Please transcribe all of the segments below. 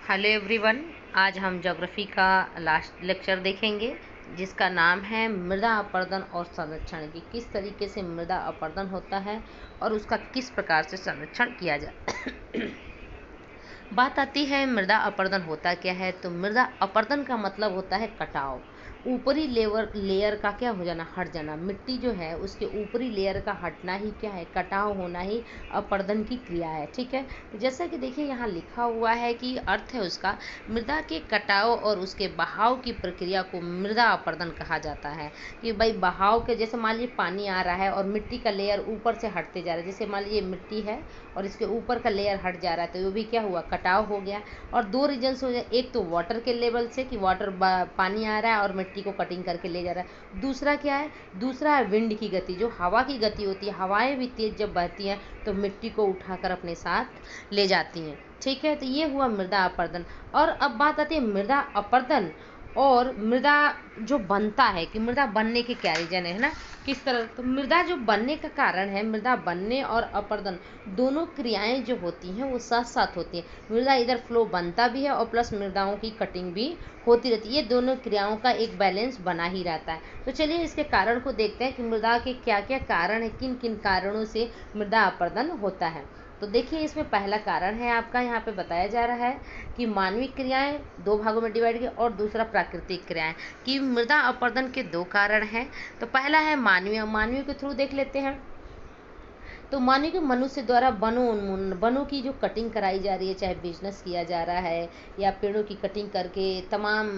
Hello everyone. आज हम geography का लास्ट लेक्चर देखेंगे जिसका नाम है मृदा अपरदन और संरक्षण की किस तरीके से मृदा अपरदन होता है और उसका किस प्रकार से संरक्षण किया जाए। बात आती है मृदा अपरदन होता क्या है। तो मृदा अपरदन का मतलब होता है कटाव। ऊपरी लेयर का क्या हो जाना, हट जाना। मिट्टी जो है उसके ऊपरी लेयर का हटना ही क्या है, कटाव होना ही अपरदन की क्रिया है। ठीक है, जैसा कि देखिए यहाँ लिखा हुआ है कि अर्थ है उसका मृदा के कटाव और उसके बहाव की प्रक्रिया को मृदा अपरदन कहा जाता है। कि भाई बहाव के, जैसे मान लीजिए पानी आ रहा है और मिट्टी का लेयर ऊपर से हटते जा रहा है। जैसे मान लीजिए मिट्टी है और इसके ऊपर का लेयर हट जा रहा है, तो वो भी क्या हुआ, कटाव हो गया। और दो रीजन से हो जाए, एक तो वाटर के लेवल से कि वाटर पानी आ रहा है और मिट्टी को कटिंग करके ले जा रहा है। दूसरा क्या है, दूसरा है विंड की गति, जो हवा की गति होती है। हवाएं भी तेज जब बहती हैं तो मिट्टी को उठाकर अपने साथ ले जाती हैं। ठीक है, तो ये हुआ मृदा अपरदन। और अब बात आती है मृदा अपरदन और मृदा जो बनता है, कि मृदा बनने के क्या रीजन है ना, किस तरह। तो मृदा जो बनने का कारण है, मृदा बनने और अपरदन दोनों क्रियाएं जो होती हैं वो साथ साथ होती हैं। मृदा इधर फ्लो बनता भी है और प्लस मृदाओं की कटिंग भी होती रहती है। ये दोनों क्रियाओं का एक बैलेंस बना ही रहता है। तो चलिए इसके कारण को देखते हैं कि मृदा के क्या क्या कारण है, किन किन कारणों से मृदा अपरदन होता है। तो देखिए इसमें पहला कारण है आपका, यहाँ पे बताया जा रहा है कि मानवीय क्रियाएं दो भागों में डिवाइड की, और दूसरा प्राकृतिक क्रियाएं। कि मृदा अपरदन के दो कारण हैं। तो पहला है मानवीय के थ्रू देख लेते हैं। तो मानिए कि मनुष्य द्वारा वनों की जो कटिंग कराई जा रही है, चाहे बिजनेस किया जा रहा है या पेड़ों की कटिंग करके तमाम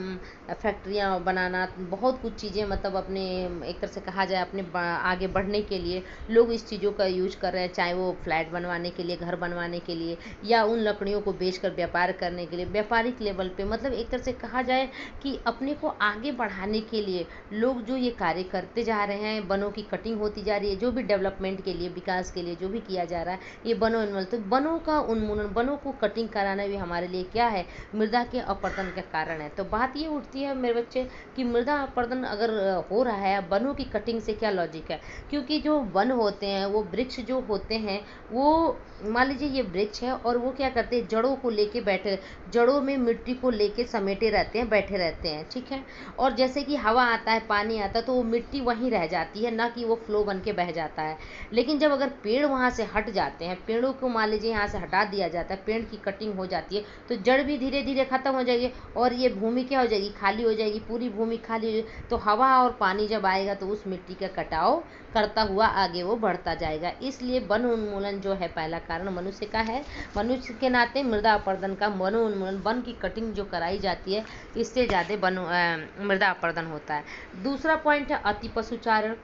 फैक्ट्रियाँ बनाना, बहुत कुछ चीज़ें, मतलब अपने एक तरह से कहा जाए अपने आगे बढ़ने के लिए लोग इस चीज़ों का यूज कर रहे हैं। चाहे वो फ्लैट बनवाने के लिए, घर बनवाने के लिए, या उन लकड़ियों को बेचकर व्यापार करने के लिए, व्यापारिक लेवल पे, मतलब एक तरह से कहा जाए कि अपने को आगे बढ़ाने के लिए लोग जो ये कार्य करते जा रहे हैं, वनों की कटिंग होती जा रही है, जो भी डेवलपमेंट के लिए, विकास के लिए जो भी किया जा रहा है, ये वनों उन्मूलन। तो वनों का उन्मूलन, वनों को कटिंग कराना भी हमारे लिए क्या है, मृदा के अपरदन का कारण है। तो बात ये उठती है मेरे बच्चे कि मृदा अपरदन अगर हो रहा है, वनों की कटिंग से क्या लॉजिक है। क्योंकि जो वन होते हैं, वो वृक्ष जो होते हैं, वो मान लीजिए ये वृक्ष है और वो क्या करते हैं, जड़ों को लेके बैठे, जड़ों में मिट्टी को लेके समेटे रहते हैं, बैठे रहते हैं। ठीक है, और जैसे कि हवा आता है, पानी आता है, तो वो मिट्टी वहीं रह जाती है, ना कि वो फ्लो बन के बह जाता है। लेकिन जब अगर पेड़ वहाँ से हट जाते हैं, पेड़ों को मान लीजिए यहाँ से हटा दिया जाता है, पेड़ की कटिंग हो जाती है, तो जड़ भी धीरे धीरे खत्म हो जाएगी और ये भूमि क्या हो जाएगी, खाली हो जाएगी, पूरी भूमि खाली हो जाएगी। तो हवा और पानी जब आएगा तो उस मिट्टी का कटाव करता हुआ आगे वो बढ़ता जाएगा। इसलिए वन उन्मूलन जो है पहला कारण मनुष्य का है। मनुष्य के नाते मृदा अपरदन का वन उन्मूलन, वन की कटिंग जो कराई जाती है, इससे ज़्यादा मृदा अपरदन होता है। दूसरा पॉइंट है अति पशुचारण।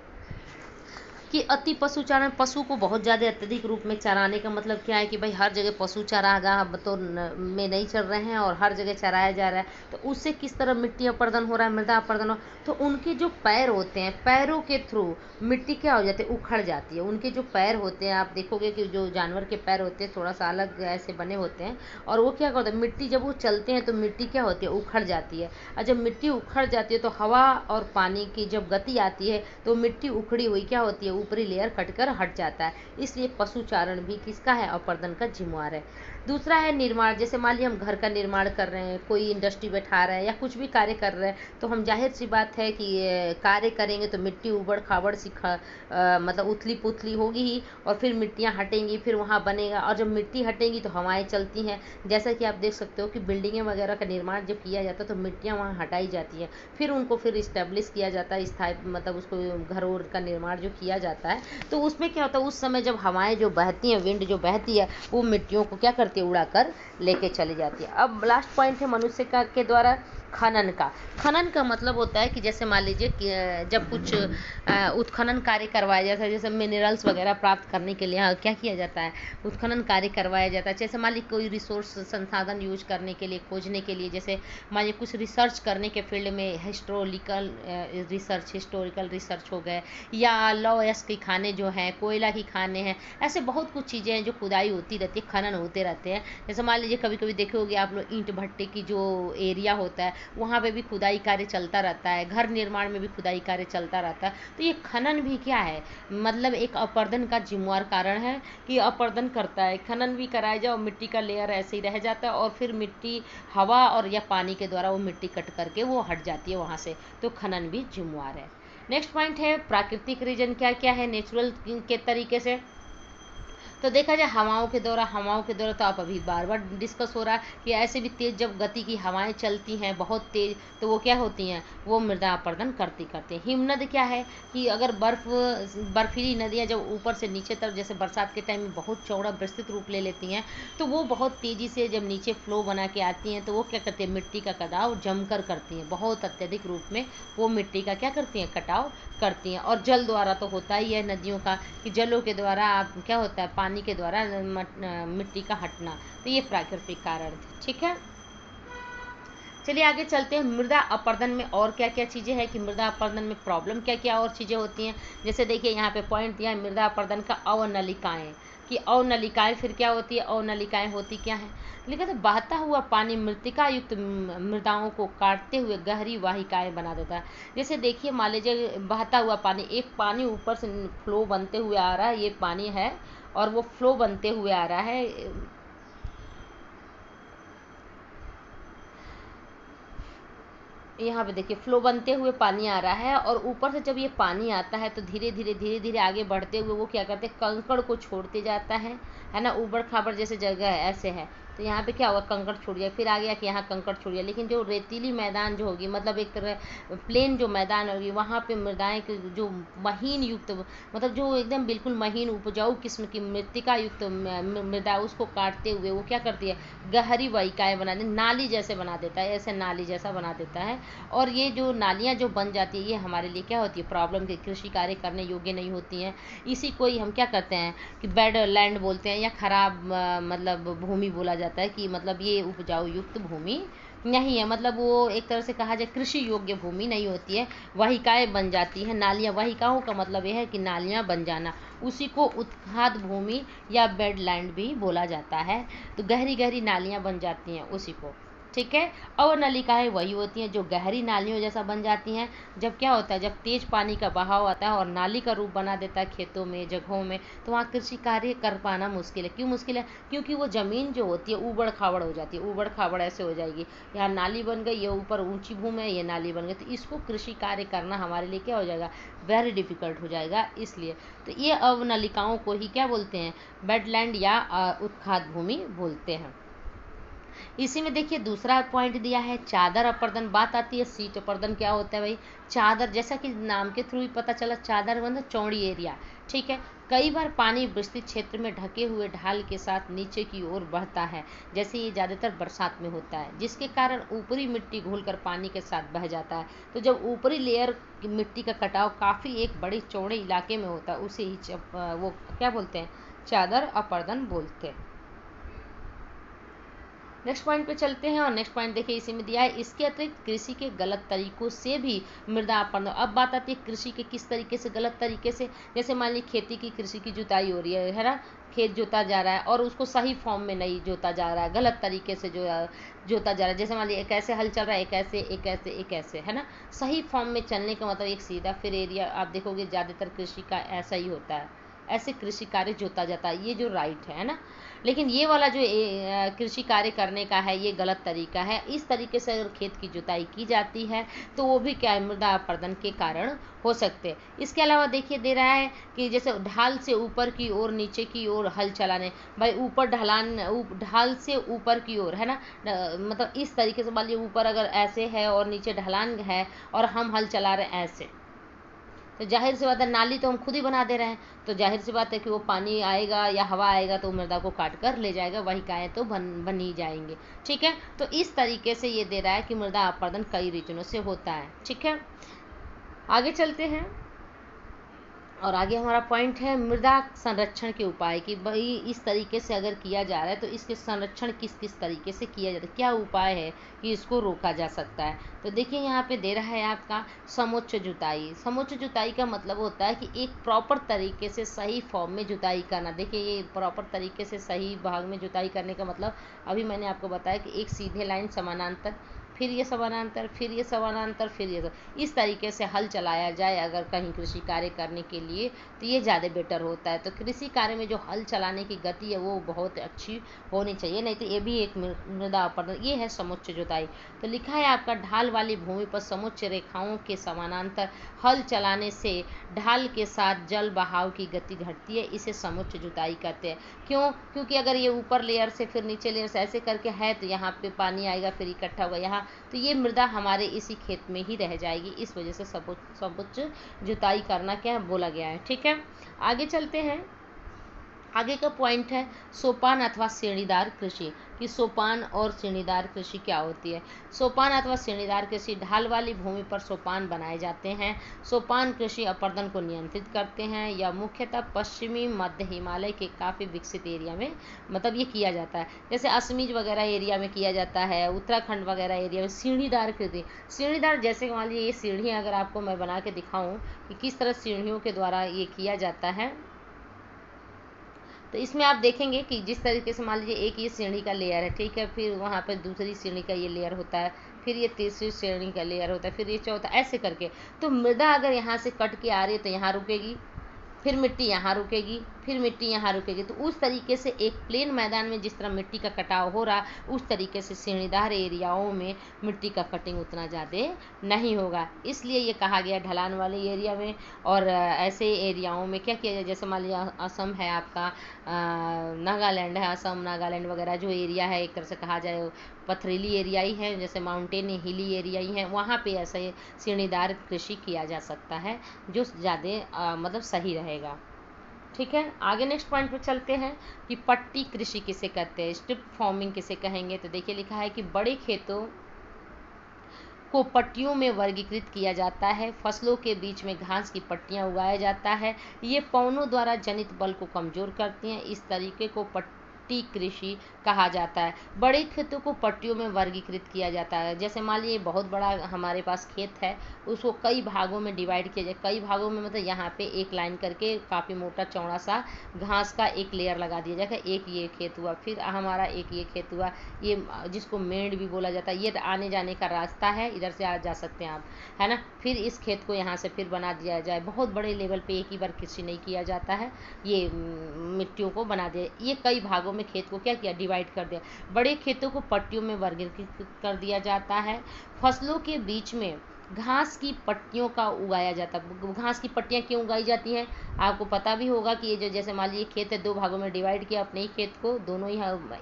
कि अति पशुचारण, पशु को बहुत ज़्यादा अत्यधिक रूप में चराने का मतलब क्या है कि भाई हर जगह पशु चारागाह तो में नहीं चल रहे हैं और हर जगह चराया जा रहा है, तो उससे किस तरह मिट्टी अपरदन हो रहा है, मृदा अपरदन हो। तो उनके जो पैर होते हैं, पैरों के थ्रू मिट्टी क्या हो जाती है, उखड़ जाती है। उनके जो पैर होते हैं, आप देखोगे कि जो जानवर के पैर होते हैं थोड़ा सा अलग ऐसे बने होते हैं, और वो क्या करते हैं, मिट्टी जब वो चलते हैं तो मिट्टी क्या होती है, उखड़ जाती है। और जब मिट्टी उखड़ जाती है तो हवा और पानी की जब गति आती है तो मिट्टी उखड़ी हुई क्या होती है, ऊपरी लेयर कटकर हट जाता है। इसलिए पशुचारण भी किसका है, अपरदन का जिम्मेवार है। दूसरा है निर्माण। जैसे मान लीजिए हम घर का निर्माण कर रहे हैं, कोई इंडस्ट्री बैठा रहे हैं या कुछ भी कार्य कर रहे हैं, तो हम जाहिर सी बात है कि कार्य करेंगे तो मिट्टी उबड़ खाबड़ सी मतलब उथली पुथली होगी ही, और फिर मिट्टियाँ हटेंगी, फिर वहाँ बनेगा। और जब मिट्टी हटेंगी तो हवाएं चलती हैं। जैसा कि आप देख सकते हो कि बिल्डिंगें वगैरह का निर्माण जब किया जाता है तो मिट्टियाँ वहाँ हटाई जाती हैं, फिर उनको फिर इस्टेब्लिश किया जाता है, स्थायी, मतलब उसको घर और का निर्माण जो किया जाता है। तो उसमें क्या होता है, उस समय जब हवाएं जो बहती हैं, विंड जो बहती है, वो मिट्टियों को क्या करती है, उड़ाकर लेके चली जाती है। अब लास्ट पॉइंट है मनुष्य का के द्वारा खनन का। खनन का मतलब होता है कि जैसे मान लीजिए कि जब कुछ उत्खनन कार्य करवाया जाता है, जैसे मिनरल्स वगैरह प्राप्त करने के लिए क्या किया जाता है, उत्खनन कार्य करवाया जाता है। जैसे मान लीजिए कोई रिसोर्स संसाधन यूज करने के लिए, खोजने के लिए, जैसे मान लीजिए कुछ रिसर्च करने के फील्ड में हिस्टोरिकल रिसर्च हो गए, या लॉ की खाने जो हैं, कोयला की खाने हैं, ऐसे बहुत कुछ चीज़ें हैं जो खुदाई होती रहती है, खनन होते रहते जाते हैं। जैसे मान लीजिए कभी कभी देखे होगे आप लोग, ईंट भट्टे की जो एरिया होता है वहाँ पे भी खुदाई कार्य चलता रहता है, घर निर्माण में भी खुदाई कार्य चलता रहता है। तो ये खनन भी क्या है, मतलब एक अपरदन का जिम्मेवार कारण है कि अपरदन करता है, खनन भी कराया जाए और मिट्टी का लेयर ऐसे ही रह जाता है और फिर मिट्टी हवा और या पानी के द्वारा वो मिट्टी कट करके वो हट जाती है वहाँ से, तो खनन भी जिम्मेवार है। नेक्स्ट पॉइंट है प्राकृतिक रीजन क्या क्या है नेचुरल के तरीके से। तो देखा जाए हवाओं के द्वारा तो आप अभी बार बार डिस्कस हो रहा है कि ऐसे भी तेज जब गति की हवाएं चलती हैं बहुत तेज, तो वो क्या होती हैं, वो मृदा अपरदन करती हैं। हिमनद क्या है कि अगर बर्फीली नदियाँ जब ऊपर से नीचे तरफ जैसे बरसात के टाइम में बहुत चौड़ा विस्तृत रूप ले लेती हैं, तो वो बहुत तेज़ी से जब नीचे फ्लो बना के आती हैं तो वो क्या करती हैं, मिट्टी का कटाव जमकर करती हैं, बहुत अत्यधिक रूप में वो मिट्टी का क्या करती हैं, कटाव करती हैं। और जल द्वारा तो होता ही है नदियों का कि जलों के द्वारा आप क्या होता है, पानी के द्वारा मिट्टी का हटना, तो ये प्राकृतिक कारण थे। ठीक है, चलिए आगे चलते हैं। मृदा अपरदन में और क्या क्या चीज़ें हैं कि मृदा अपरदन में प्रॉब्लम क्या क्या और चीज़ें होती हैं। जैसे देखिए यहाँ पे पॉइंट दिया है मृदा अपरदन का अवनलिकाएं, कि अवनलिकाएं फिर क्या होती है, अवनलिकाएं होती क्या है, लिखा तो बहता हुआ पानी मृतिका युक्त मृदाओं को काटते हुए गहरी वाहिकाएं बना देता है। जैसे देखिए मान लीजिए बहता हुआ पानी, एक पानी ऊपर से फ्लो बनते हुए आ रहा है, ये पानी है और वो फ्लो बनते हुए आ रहा है, यहाँ पे देखिए फ्लो बनते हुए पानी आ रहा है और ऊपर से जब ये पानी आता है तो धीरे धीरे आगे बढ़ते हुए वो क्या करते हैं, कंकड़ को छोड़ते जाता है ना, ऊबड़ खाबड़ जैसे जगह है ऐसे है, तो यहाँ पे क्या होगा, कंकड़ छूट गया, फिर आ गया कि यहाँ कंकड़ छूट गया, लेकिन जो रेतीली मैदान जो होगी, मतलब एक तरह प्लेन जो मैदान होगी, वहाँ पे मृदाएं की जो महीन युक्त, मतलब जो एकदम बिल्कुल महीन उपजाऊ किस्म की मृतिका युक्त मृदा, उसको काटते हुए वो क्या करती है, गहरी वाहिकाएं बना दे, नाली जैसे बना देता है, ऐसे नाली जैसा बना देता है। और ये जो नालियाँ जो बन जाती है ये हमारे लिए क्या होती है, प्रॉब्लम की, कृषि कार्य करने योग्य नहीं होती हैं। इसी को ही हम क्या करते हैं कि बैड लैंड बोलते हैं या खराब मतलब भूमि बोला जाता है, कि मतलब ये उपजाऊ युक्त भूमि नहीं है, मतलब वो एक तरह से कहा जाए कृषि योग्य भूमि नहीं होती है, वाहिकाएं बन जाती हैं, नालियाँ, वाहिकाओं का मतलब यह है कि नालियाँ बन जाना, उसी को उत्खाद भूमि या बेड लैंड भी बोला जाता है। तो गहरी गहरी नालियाँ बन जाती हैं उसी को। ठीक है, अवनलिकाएं वही होती हैं जो गहरी नालियों जैसा बन जाती हैं, जब क्या होता है, जब तेज पानी का बहाव आता है और नाली का रूप बना देता है खेतों में, जगहों में, तो वहाँ कृषि कार्य कर पाना मुश्किल है। क्यों मुश्किल है, क्योंकि वो ज़मीन जो होती है ऊबड़ खाबड़ हो जाती है, ऊबड़ खाबड़ ऐसे हो जाएगी, यहाँ नाली बन गई, ये ऊपर ऊंची भूमि है, ये नाली बन गई, तो इसको कृषि कार्य करना हमारे लिए क्या हो जाएगा, वेरी डिफिकल्ट हो जाएगा। इसलिए तो ये अवनलिकाओं को ही क्या बोलते हैं, बेडलैंड या उत्खाद भूमि बोलते हैं। इसी में देखिए दूसरा पॉइंट दिया है चादर अपर्दन, बात आती है सीट अपर्दन क्या होता है भाई, चादर, जैसा कि नाम के थ्रू ही पता चला, चादर मतलब चौड़ी एरिया। ठीक है, कई बार पानी विस्तृत क्षेत्र में ढके हुए ढाल के साथ नीचे की ओर बहता है, जैसे ये ज़्यादातर बरसात में होता है, जिसके कारण ऊपरी मिट्टी घुलकर पानी के साथ बह जाता है। तो जब ऊपरी लेयर की मिट्टी का कटाव काफ़ी एक बड़े चौड़े इलाके में होता है, उसे ही वो क्या बोलते हैं, चादर अपर्दन बोलते हैं। नेक्स्ट पॉइंट पे चलते हैं और नेक्स्ट पॉइंट देखिए इसी में दिया है, इसके अतिरिक्त कृषि के गलत तरीकों से भी मृदा अपरदन। अब बात आती है कृषि के किस तरीके से, गलत तरीके से, जैसे मान लीजिए खेती की, कृषि की जुताई हो रही है ना, खेत जोता जा रहा है और उसको सही फॉर्म में नहीं जोता जा रहा है, गलत तरीके से जो जोता जा रहा है, जैसे मान लीजिए एक ऐसे हल चल रहा है, एक ऐसे एक ऐसे एक ऐसे, है ना, सही फॉर्म में चलने का मतलब एक सीधा, फिर एरिया आप देखोगे ज़्यादातर कृषि का ऐसा ही होता है, ऐसे कृषि कार्य जोता जाता है, ये जो राइट है ना। लेकिन ये वाला जो कृषि कार्य करने का है ये गलत तरीका है। इस तरीके से अगर खेत की जुताई की जाती है तो वो भी क्या है, मृदा अपरदन के कारण हो सकते हैं। इसके अलावा देखिए दे रहा है कि जैसे ढाल से ऊपर की ओर नीचे की ओर हल चलाने, भाई ऊपर ढलान, ढाल से ऊपर की ओर, है ना, मतलब इस तरीके से मान लीजिए ऊपर अगर ऐसे है और नीचे ढलान है और हम हल चला रहे हैं ऐसे, तो जाहिर सी बात है नाली तो हम खुद ही बना दे रहे हैं, तो जाहिर सी बात है कि वो पानी आएगा या हवा आएगा तो मृदा को काट कर ले जाएगा, वाहिकाएं तो बन ही जाएंगे। ठीक है, तो इस तरीके से ये दे रहा है कि मृदा अपरदन कई रीजनों से होता है। ठीक है, आगे चलते हैं। और आगे हमारा पॉइंट है मृदा संरक्षण के उपाय कि भाई इस तरीके से अगर किया जा रहा है तो इसके संरक्षण किस किस तरीके से किया जाता है, क्या उपाय है कि इसको रोका जा सकता है। तो देखिए यहाँ पे दे रहा है आपका समोच्च जुताई। समोच्च जुताई का मतलब होता है कि एक प्रॉपर तरीके से सही फॉर्म में जुताई करना। देखिए ये प्रॉपर तरीके से सही भाग में जुताई करने का मतलब अभी मैंने आपको बताया कि एक सीधे लाइन समानांतर, फिर ये समानांतर, फिर ये समानांतर, फिर ये इस तरीके से हल चलाया जाए अगर कहीं कृषि कार्य करने के लिए तो ये ज़्यादा बेटर होता है। तो कृषि कार्य में जो हल चलाने की गति है वो बहुत अच्छी होनी चाहिए, नहीं तो ये भी एक मृदा अपरदन। ये है समुच्च जुताई। तो लिखा है आपका ढाल वाली भूमि पर समुच्च रेखाओं के समानांतर हल चलाने से ढाल के साथ जल बहाव की गति घटती है, इसे समुच्च जुताई कहते हैं। क्यों? क्योंकि अगर ये ऊपर लेयर से फिर नीचे लेयर से ऐसे करके है तो यहाँ पे पानी आएगा, फिर इकट्ठा होगा यहाँ, तो ये मृदा हमारे इसी खेत में ही रह जाएगी। इस वजह से समुच्च जुताई करना क्या है बोला गया है। ठीक है, आगे चलते हैं। आगे का पॉइंट है सोपान अथवा श्रेणीदार कृषि कि सोपान और श्रेणीदार कृषि क्या होती है। सोपान अथवा श्रेणीदार कृषि ढाल वाली भूमि पर सोपान बनाए जाते हैं। सोपान कृषि अपरदन को नियंत्रित करते हैं। यह मुख्यतः पश्चिमी मध्य हिमालय के काफ़ी विकसित एरिया में मतलब ये किया जाता है, जैसे असमीज वगैरह एरिया में किया जाता है, उत्तराखंड वगैरह एरिया में। सीढ़ीदार कृषि, सीढ़ीदार जैसे मान लीजिए ये सीढ़ियाँ अगर आपको मैं बना के दिखाऊँ कि किस तरह सीढ़ियों के द्वारा ये किया जाता है, तो इसमें आप देखेंगे कि जिस तरीके से मान लीजिए एक ये श्रेणी का लेयर है, ठीक है, फिर वहाँ पर दूसरी श्रेणी का ये लेयर होता है, फिर ये तीसरी श्रेणी का लेयर होता है, फिर ये चौथा, ऐसे करके। तो मृदा अगर यहाँ से कट के आ रही है तो यहाँ रुकेगी, फिर मिट्टी यहाँ रुकेगी, फिर मिट्टी यहाँ रुकेगी। तो उस तरीके से एक प्लेन मैदान में जिस तरह मिट्टी का कटाव हो रहा उस तरीके से श्रेणीदार एरियाओं में मिट्टी का कटिंग उतना ज़्यादा नहीं होगा, इसलिए ये कहा गया ढलान वाले एरिया में। और ऐसे एरियाओं में क्या किया जाए, जैसे मान लीजिए असम है आपका, नागालैंड है, असम नागालैंड वगैरह जो एरिया है एक तरह से कहा जाए पथरीली एरिया ही है, जैसे माउंटेन हिली एरिया ही है, वहाँ पे ऐसे श्रेणीदार कृषि किया जा सकता है जो ज़्यादा मतलब सही रहेगा। ठीक है, आगे नेक्स्ट पॉइंट पे चलते हैं कि पट्टी कृषि किसे कहते हैं, स्ट्रिप फार्मिंग किसे कहेंगे। तो देखिए लिखा है कि बड़े खेतों को पट्टियों में वर्गीकृत किया जाता है। फसलों के बीच में घास की पट्टियां उगाया जाता है। ये पवनों द्वारा जनित बल को कमजोर करती हैं। इस तरीके को पट्टी कृषि कहा जाता है। बड़े खेतों को पट्टियों में वर्गीकृत किया जाता है। जैसे मान लीजिए बहुत बड़ा हमारे पास खेत है, उसको कई भागों में डिवाइड किया जाए। कई भागों में मतलब यहाँ पे एक लाइन करके काफ़ी मोटा चौड़ा सा घास का एक लेयर लगा दिया जाएगा। एक ये खेत हुआ, फिर हमारा एक ये खेत हुआ, ये जिसको मेड़ भी बोला जाता है, ये आने जाने का रास्ता है, इधर से आ जा सकते हैं आप, है ना। फिर इस खेत को यहाँ से फिर बना दिया जाए। बहुत बड़े लेवल पे एक ही बार कृषि नहीं किया जाता है, ये मिट्टियों को बना दिया। ये कई भागों में खेत को क्या किया, डिवाइड कर दिया। बड़े खेतों को पट्टियों में वर्गीकृत कर दिया जाता है। फसलों के बीच में घास की पट्टियों का उगाया जाता है। घास की पट्टियाँ क्यों उगाई जाती हैं, आपको पता भी होगा कि ये जो जैसे मान लीजिए खेत है, दो भागों में डिवाइड किया अपने ही खेत को, दोनों ही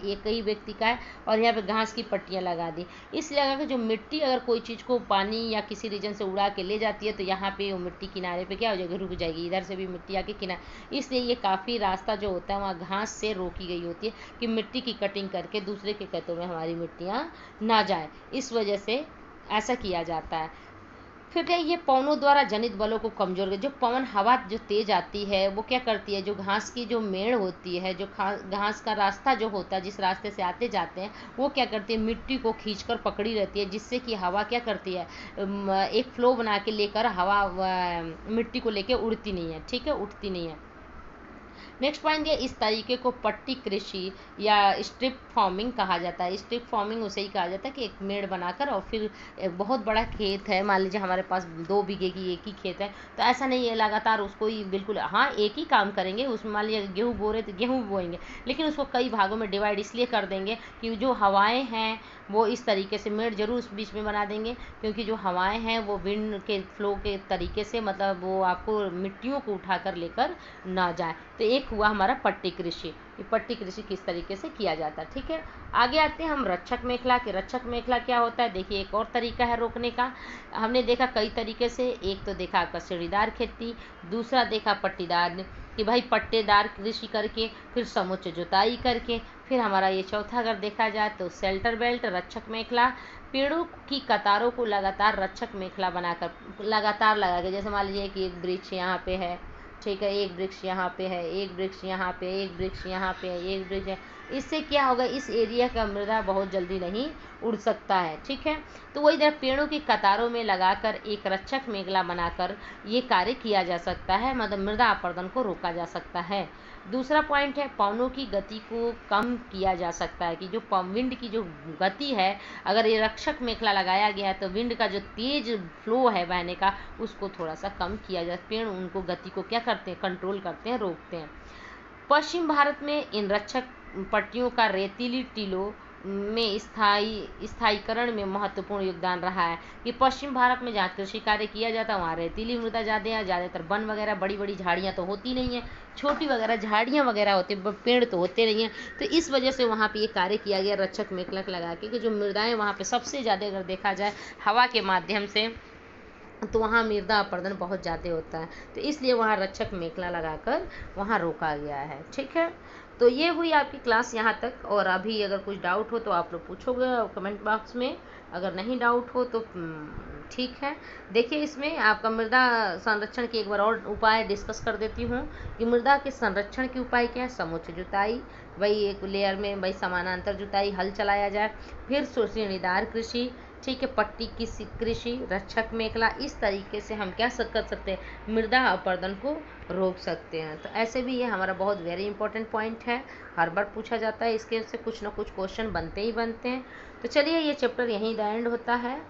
एक ही व्यक्ति का है, और यहाँ पे घास की पट्टियाँ लगा दी। इसलिए लगा कि जो मिट्टी अगर कोई चीज़ को पानी या किसी रीजन से उड़ा के ले जाती है तो यहाँ पे वो मिट्टी किनारे पे क्या हो जाएगी, रुक जाएगी। इधर से भी मिट्टी आके किनारे, इसलिए ये काफ़ी रास्ता जो होता है वहाँ घास से रोकी गई होती है कि मिट्टी की कटिंग करके दूसरे के खेतों में हमारी मिट्टियाँ ना जाए। इस वजह से ऐसा किया जाता है। फिर क्या, ये पवनों द्वारा जनित बलों को कमजोर, जो पवन हवा जो तेज आती है वो क्या करती है, जो घास की जो मेड़ होती है, जो घास का रास्ता जो होता है, जिस रास्ते से आते जाते हैं, वो क्या करती है, मिट्टी को खींचकर पकड़ी रहती है, जिससे कि हवा क्या करती है, एक फ्लो बना के लेकर हवा मिट्टी को लेकर उड़ती नहीं है, ठीक है, उठती नहीं है। नेक्स्ट पॉइंट ये, इस तरीके को पट्टी कृषि या स्ट्रिप फार्मिंग कहा जाता है। स्ट्रिप फार्मिंग उसे ही कहा जाता है कि एक मेड़ बनाकर और फिर एक बहुत बड़ा खेत है, मान लीजिए हमारे पास 2 बीघे की एक ही खेत है, तो ऐसा नहीं है लगातार उसको ही बिल्कुल हाँ एक ही काम करेंगे। उसमें मान लीजिए गेहूँ बो रहे तो गेहूँ बोएंगे, लेकिन उसको कई भागों में डिवाइड इसलिए कर देंगे कि जो हवाएँ हैं वो इस तरीके से मेड़ जरूर उस बीच में बना देंगे, क्योंकि जो हवाएँ हैं वो विंड के फ्लो के तरीके से मतलब वो आपको मिट्टियों को उठाकर लेकर ना जाए। तो एक हुआ हमारा पट्टी कृषि। ये पट्टी कृषि किस तरीके से किया जाता है, ठीक है। आगे आते हैं हम रक्षक मेखला के। रक्षक मेखला क्या होता है, देखिए एक और तरीका है रोकने का। हमने देखा कई तरीके से, एक तो देखा आपका सीढ़ीदार खेती, दूसरा देखा पट्टीदार कि भाई पट्टेदार कृषि करके, फिर समुच्च जुताई करके, फिर हमारा ये चौथा अगर देखा जाए तो शेल्टर बेल्ट, रक्षक मेखला, पेड़ों की कतारों को लगातार रक्षक मेखला बनाकर लगातार लगा के, जैसे मान लीजिए कि एक वृक्ष यहाँ पे है, ठीक है, एक वृक्ष यहाँ पे है, एक वृक्ष यहाँ पे, एक वृक्ष यहाँ पे है, एक वृक्ष है। इससे क्या होगा, इस एरिया का मृदा बहुत जल्दी नहीं उड़ सकता है। ठीक है, तो वही तरह पेड़ों की कतारों में लगाकर एक रक्षक मेखला बनाकर ये कार्य किया जा सकता है, मतलब मृदा अपरदन को रोका जा सकता है। दूसरा पॉइंट है, पवनों की गति को कम किया जा सकता है, कि जो विंड की जो गति है, अगर ये रक्षक मेखला लगाया गया है तो विंड का जो तेज फ्लो है बहने का, उसको थोड़ा सा कम किया जाए। पेड़ उनको गति को क्या करते हैं, कंट्रोल करते हैं, रोकते हैं। पश्चिम भारत में इन रक्षक पट्टियों का रेतीली टीलों में स्थायीकरण में महत्वपूर्ण योगदान रहा है, कि पश्चिम भारत में जहाँ कृषि कार्य किया जाता है वहाँ रेतीली मृदा ज़्यादा है, ज़्यादातर वन वगैरह, बड़ी बड़ी झाड़ियाँ तो होती नहीं है, छोटी वगैरह झाड़ियाँ वगैरह होती, पेड़ तो होते नहीं हैं। तो इस वजह से वहाँ पे ये कार्य किया गया रक्षक मेखला लगा के, कि जो मृदाएँ वहाँ पे सबसे ज़्यादा अगर देखा जाए हवा के माध्यम से, तो वहाँ मृदा अपरदन बहुत ज़्यादा होता है, तो इसलिए वहाँ रक्षक मेखला लगाकर वहाँ रोका गया है। ठीक है, तो ये हुई आपकी क्लास यहाँ तक, और अभी अगर कुछ डाउट हो तो आप लोग पूछोगे कमेंट बॉक्स में, अगर नहीं डाउट हो तो ठीक है। देखिए, इसमें आपका मृदा संरक्षण के एक बार और उपाय डिस्कस कर देती हूँ, कि मृदा के संरक्षण के उपाय क्या है, समुचित जुताई, वही एक लेयर में वही समानांतर जुताई, हल चलाया जाए, फिर श्रेणीदार कृषि, ठीक है, पट्टी की कृषि, रक्षक मेखला, इस तरीके से हम क्या कर सकते हैं, मृदा अपरदन को रोक सकते हैं। तो ऐसे भी ये हमारा बहुत वेरी इंपॉर्टेंट पॉइंट है, हर बार पूछा जाता है, इसके से कुछ ना कुछ क्वेश्चन बनते ही बनते हैं। तो चलिए, ये चैप्टर यहीं द एंड होता है।